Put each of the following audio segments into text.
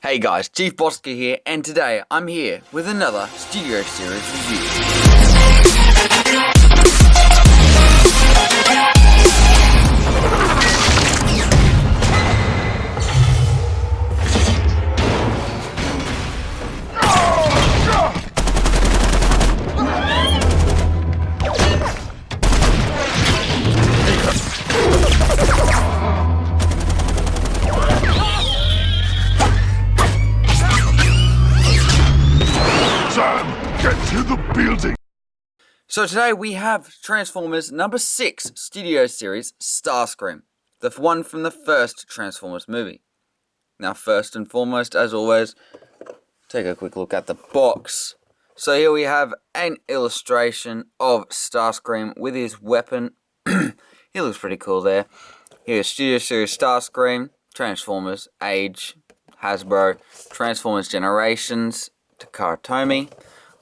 Hey guys, Chief Bosker here, and today I'm here with another Studio Series review. Get to the building! So today we have Transformers number 6 Studio Series Starscream, the one from the first Transformers movie. Now first and foremost, as always, take a quick look at the box. So here we have an illustration of Starscream with his weapon. He looks pretty cool there. Here's Studio Series Starscream, Transformers, Age, Hasbro, Transformers Generations, Takara Tomy.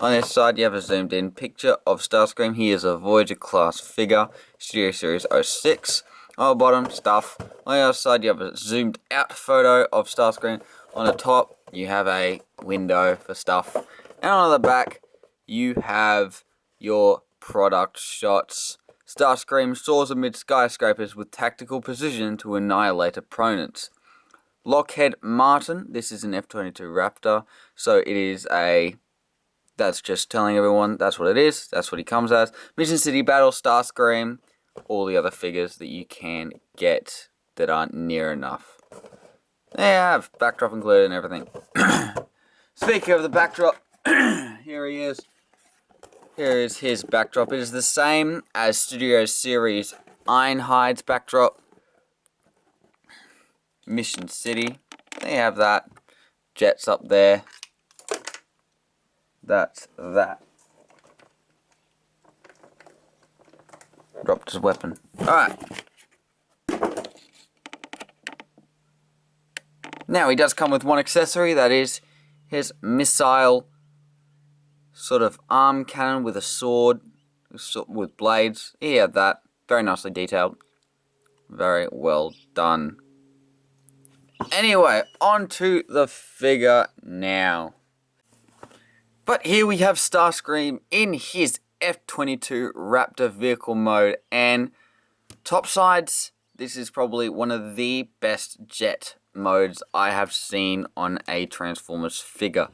On this side you have a zoomed in picture of Starscream. He is a Voyager class figure, Studio Series 06. On the bottom, stuff. On the other side you have a zoomed out photo of Starscream. On the top you have a window for stuff. And on the back you have your product shots. Starscream soars amid skyscrapers with tactical precision to annihilate opponents. Lockheed Martin, this is an F-22 Raptor, so it is a... That's just telling everyone that's what it is, that's what he comes as. Mission City Battle, Starscream, all the other figures that you can get that aren't near enough. They have backdrop included and everything. Speaking of the backdrop, here he is. Here is his backdrop. It is the same as Studio Series Ironhide's backdrop. Mission City, they have that. Jets up there. That's that. Dropped his weapon. Alright. Now he does come with one accessory, that is his missile sort of arm cannon with a sword with blades. He had that. Very nicely detailed. Very well done. Anyway, on to the figure now. But here we have Starscream in his F-22 Raptor vehicle mode, and topsides, this is probably one of the best jet modes I have seen on a Transformers figure.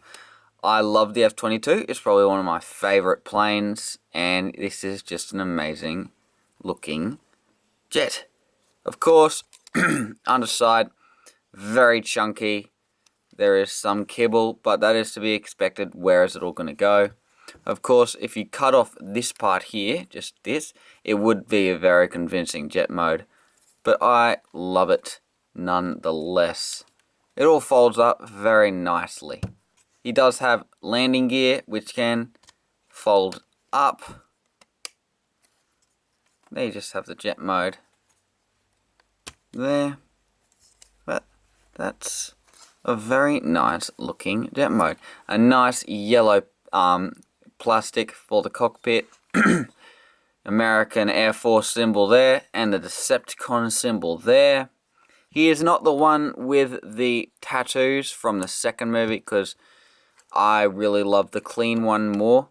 I love the F-22, it's probably one of my favourite planes, and this is just an amazing looking jet. Of course, underside, very chunky. There is some kibble, but that is to be expected. Where is it all going to go? Of course, if you cut off this part here, just this, it would be a very convincing jet mode. But I love it nonetheless. It all folds up very nicely. He does have landing gear, which can fold up. They just have the jet mode there. But that's a very nice looking jet mode. A nice yellow plastic for the cockpit. American Air Force symbol there, and the Decepticon symbol there. He is not the one with the tattoos from the second movie, because I really love the clean one more.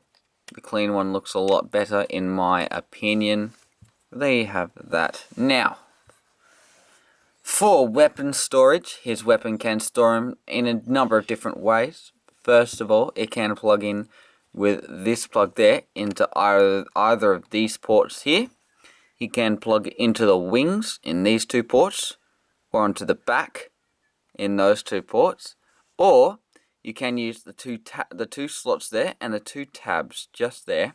The clean one looks a lot better in my opinion. There you have that. Now, for weapon storage, his weapon can store him in a number of different ways. First of all, it can plug in with this plug there into either of these ports here. He can plug into the wings in these two ports, or onto the back in those two ports, or you can use the two slots there and the two tabs just there,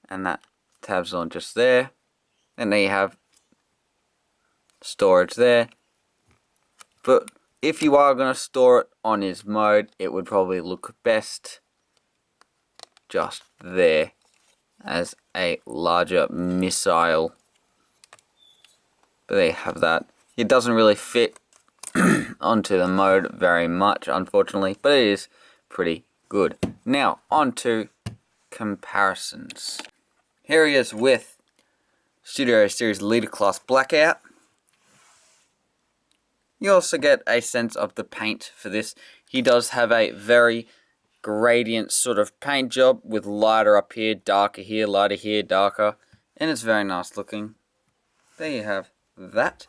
and that tabs on just there, and there you have storage there. But if you are going to store it on his mode, it would probably look best just there as a larger missile. But there you have that. It doesn't really fit onto the mode very much, unfortunately, but it is pretty good. Now on to comparisons. Here he is with Studio Series Leader Class Blackout. You also get a sense of the paint for this. He does have a very gradient sort of paint job with lighter up here, darker here, lighter here, darker. And it's very nice looking. There you have that.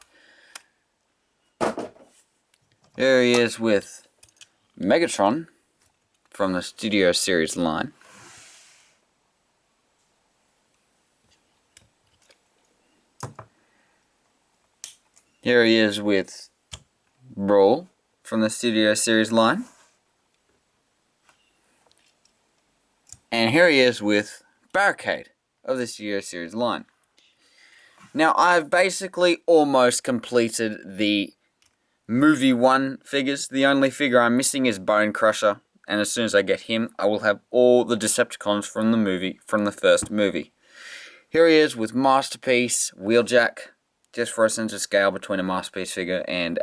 Here he is with Megatron from the Studio Series line. Here he is with Brawl from the Studio Series line. And here he is with Barricade of the Studio Series line. Now, I've basically almost completed the Movie 1 figures. The only figure I'm missing is Bone Crusher. And as soon as I get him, I will have all the Decepticons from the first movie. Here he is with Masterpiece, Wheeljack, just for a sense of scale between a Masterpiece figure and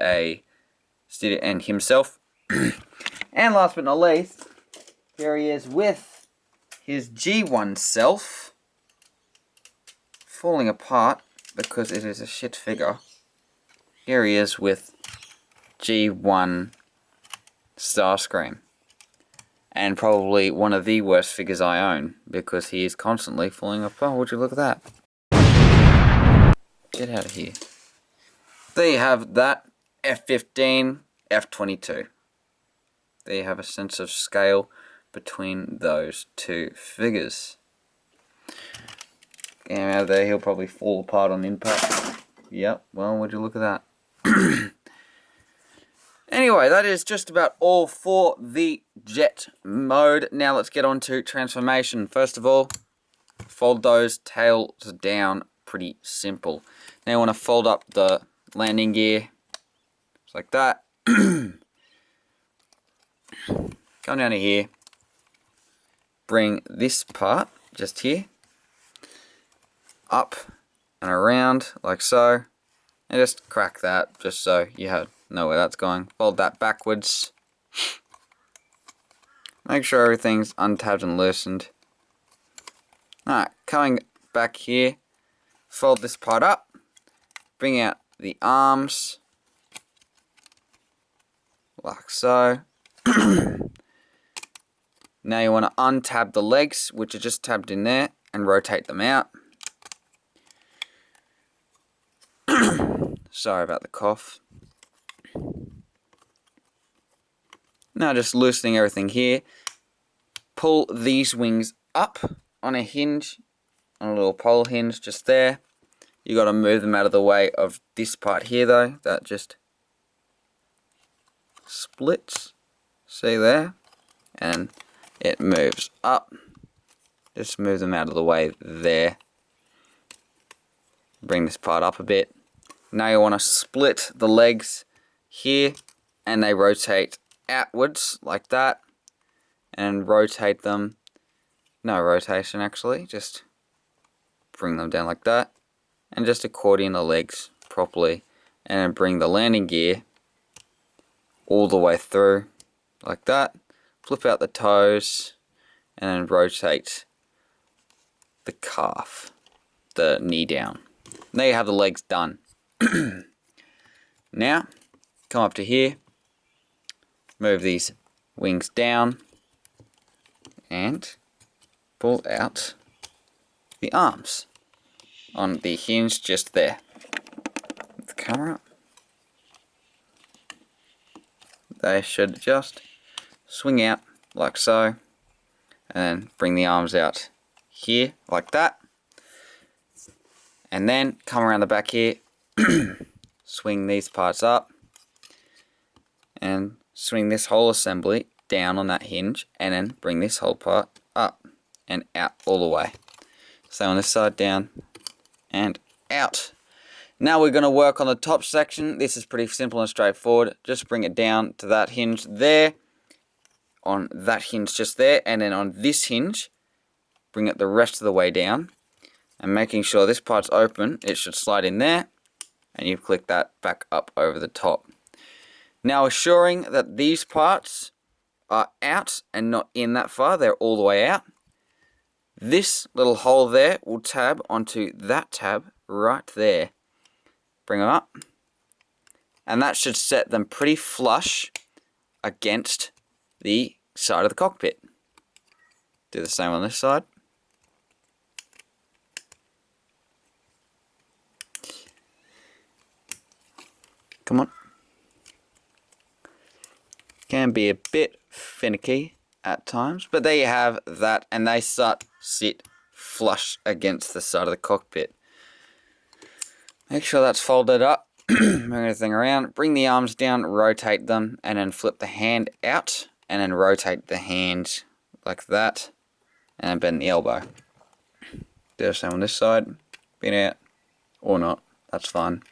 himself. And last but not least, here he is with his G1 self, falling apart because it is a shit figure. Here he is with G1 Starscream. And probably one of the worst figures I own, because he is constantly falling apart. Would you look at that? Get out of here. There you have that. F-15, F-22. There you have a sense of scale between those two figures. Get him out of there, he'll probably fall apart on impact. Yep, well, would you look at that? Anyway, that is just about all for the jet mode. Now let's get on to transformation. First of all, fold those tails down. Pretty simple. Now you want to fold up the landing gear, just like that. Come down to here. Bring this part, just here, up and around, like so. And just crack that, just so you know where that's going. Fold that backwards. Make sure everything's untabbed and loosened. Alright, coming back here, fold this part up, bring out the arms, like so. Now you want to untab the legs, which are just tabbed in there, and rotate them out. Sorry about the cough. Now just loosening everything here. Pull these wings up on a hinge, on a little pole hinge just there. You got to move them out of the way of this part here though, that just splits. See there? And it moves up. Just move them out of the way there. Bring this part up a bit. Now you want to split the legs here, and they rotate outwards like that, and rotate them, no rotation actually, just bring them down like that, and just accordion the legs properly, and then bring the landing gear all the way through like that, flip out the toes, and then rotate the calf, the knee down. There you have the legs done. Now, come up to here, move these wings down, and pull out the arms on the hinge just there. With the camera, they should just swing out like so, and then bring the arms out here like that, and then come around the back here. Swing these parts up and swing this whole assembly down on that hinge, and then bring this whole part up and out all the way. So on this side, down and out. Now we're going to work on the top section. This is pretty simple and straightforward. Just bring it down to that hinge there, on that hinge just there, and then on this hinge bring it the rest of the way down, and making sure this part's open, it should slide in there, and you click that back up over the top. Now assuring that these parts are out and not in that far, they're all the way out. This little hole there will tab onto that tab right there. Bring them up, And that should set them pretty flush against the side of the cockpit. Do the same on this side. Come on. Can be a bit finicky at times, but there you have that, and they sit flush against the side of the cockpit. Make sure that's folded up. Move everything around. Bring the arms down, rotate them, and then flip the hand out, and then rotate the hand like that, and then bend the elbow. Do the same on this side. Bend out, or not. That's fine.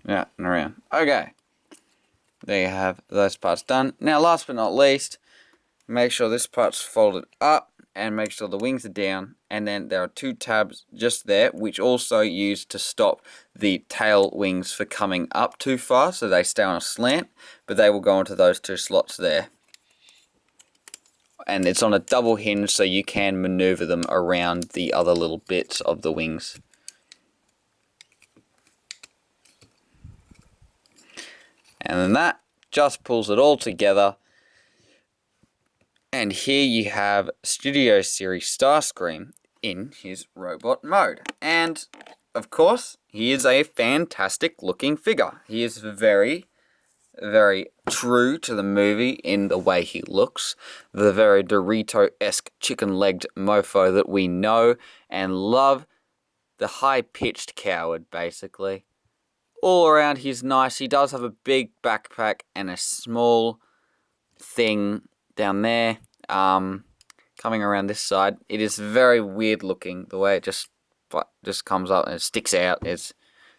Yeah, and around. Okay. There you have those parts done. Now, last but not least, make sure this part's folded up and make sure the wings are down. And then there are 2 tabs just there, which also used to stop the tail wings for coming up too far, so they stay on a slant, but they will go into those 2 slots there. And it's on a double hinge, so you can maneuver them around the other little bits of the wings. And then that just pulls it all together. And here you have Studio Series Starscream in his robot mode. And, of course, he is a fantastic looking figure. He is very, very true to the movie in the way he looks. The very Dorito-esque chicken-legged mofo that we know and love. The high-pitched coward, basically. All around, he's nice. He does have a big backpack and a small thing down there. Coming around this side, it is very weird looking. The way it just comes up and it sticks out. But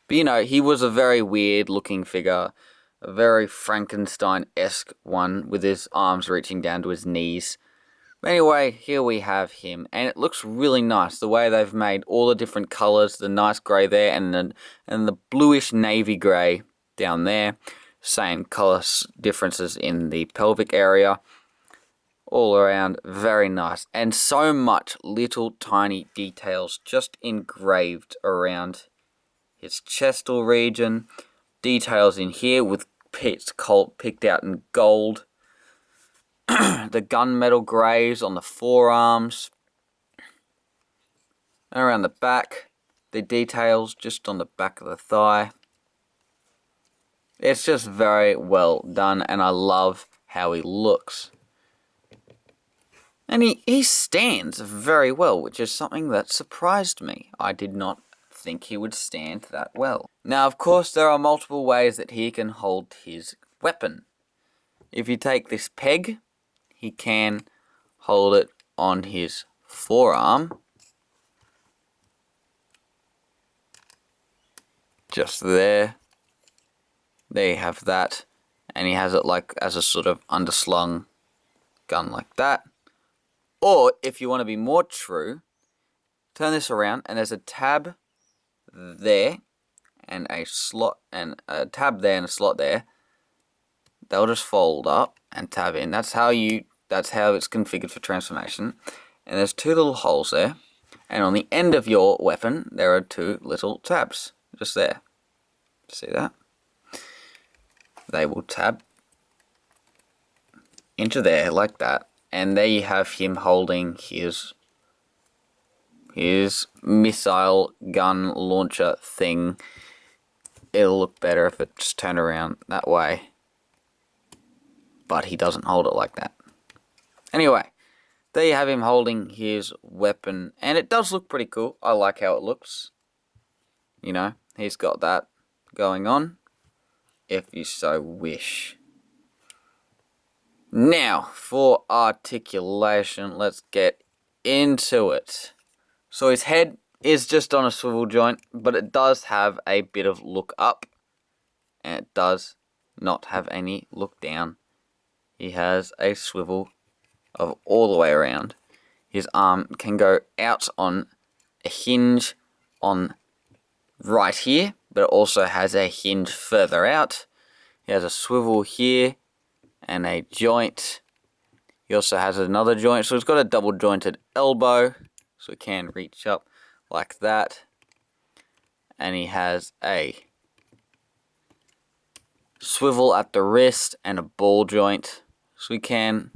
you know, he was a very weird looking figure, a very Frankenstein-esque one with his arms reaching down to his knees. Anyway, here we have him, and it looks really nice, the way they've made all the different colours, the nice grey there, and the bluish navy grey down there. Same colour differences in the pelvic area. All around, very nice. And so much little tiny details just engraved around his chestal region. Details in here with picked out in gold. The gunmetal greys on the forearms. And around the back, the details just on the back of the thigh. It's just very well done, and I love how he looks. And he stands very well, which is something that surprised me. I did not think he would stand that well. Now, of course, there are multiple ways that he can hold his weapon. If you take this peg, he can hold it on his forearm. Just there. There you have that. And he has it like as a sort of underslung gun like that. Or, if you want to be more true, turn this around and there's a tab there and a slot and a tab there and a slot there. They'll just fold up and tab in. That's how it's configured for transformation. And there's 2 little holes there. And on the end of your weapon, there are 2 little tabs. Just there. See that? They will tab into there like that. And there you have him holding his missile gun launcher thing. It'll look better if it's turned around that way. But he doesn't hold it like that. Anyway, there you have him holding his weapon. And it does look pretty cool. I like how it looks. You know, he's got that going on, if you so wish. Now, for articulation, let's get into it. So his head is just on a swivel joint, but it does have a bit of look up, and it does not have any look down. He has a swivel of all the way around. His arm can go out on a hinge on right here, but it also has a hinge further out. He has a swivel here and a joint. He also has another joint, so he's got a double jointed elbow, so he can reach up like that. And he has a swivel at the wrist and a ball joint. So we can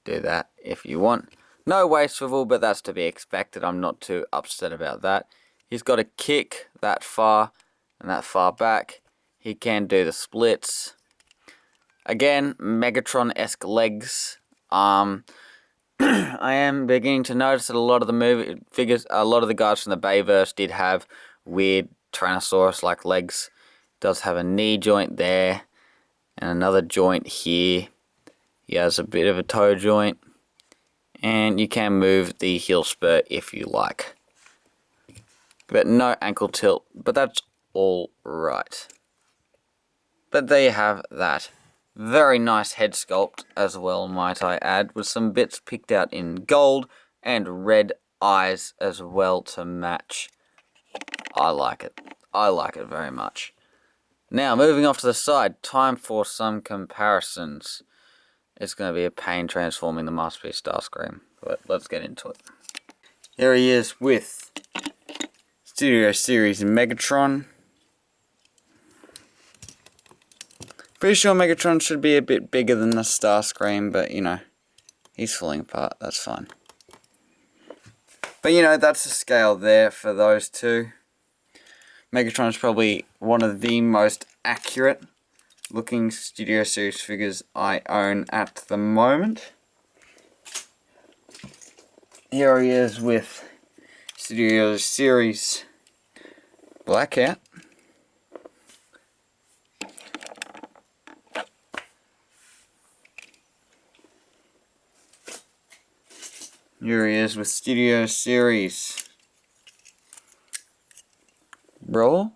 do that if you want. No waist swivel, but that's to be expected. I'm not too upset about that. He's got a kick that far and that far back. He can do the splits. Again, Megatron-esque legs. I am beginning to notice that a lot of the movie figures, a lot of the guys from the Bayverse did have weird Tyrannosaurus-like legs. Does have a knee joint there and another joint here. He has a bit of a toe joint, and you can move the heel spurt if you like, but no ankle tilt. But that's all right. But there you have that. Very nice head sculpt as well, might I add, with some bits picked out in gold and red eyes as well to match. I like it. I like it very much. Now, moving off to the side, time for some comparisons. It's going to be a pain transforming the Masterpiece Starscream, but let's get into it. Here he is with Studio Series Megatron. Pretty sure Megatron should be a bit bigger than the Starscream, but you know, he's falling apart, that's fine. But you know, that's the scale there for those two. Megatron is probably one of the most accurate looking Studio Series figures I own at the moment. Here he is with Studio Series Blackout. Here he is with Studio Series Brawl.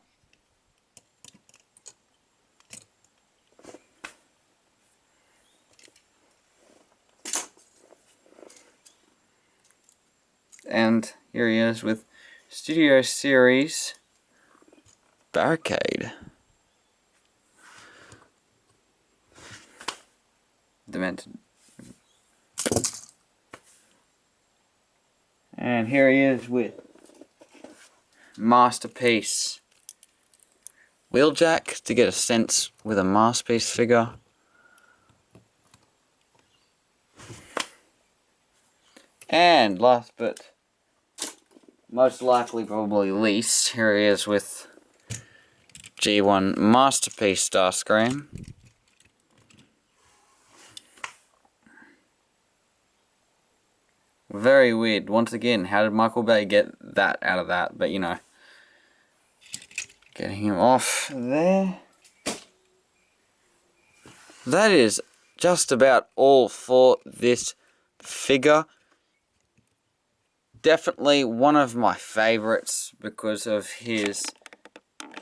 And here he is with Studio Series Barricade. Demented. And here he is with Masterpiece Wheeljack to get a sense with a Masterpiece figure. And last but most likely probably least, here he is with G1 Masterpiece Starscream. Very weird. Once again, how did Michael Bay get that out of that? But you know, getting him off there. That is just about all for this figure. Definitely one of my favorites because of his...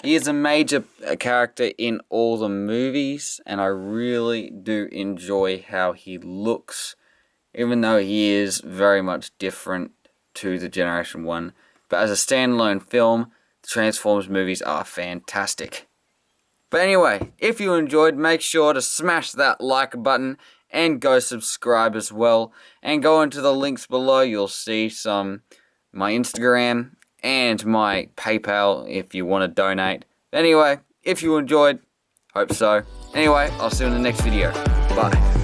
He is a major character in all the movies, and I really do enjoy how he looks, even though he is very much different to the Generation 1. But as a standalone film, the Transformers movies are fantastic. But anyway, if you enjoyed, make sure to smash that like button and go subscribe as well. And go into the links below, you'll see my Instagram and my PayPal if you want to donate. Anyway, if you enjoyed, hope so. Anyway, I'll see you in the next video. Bye.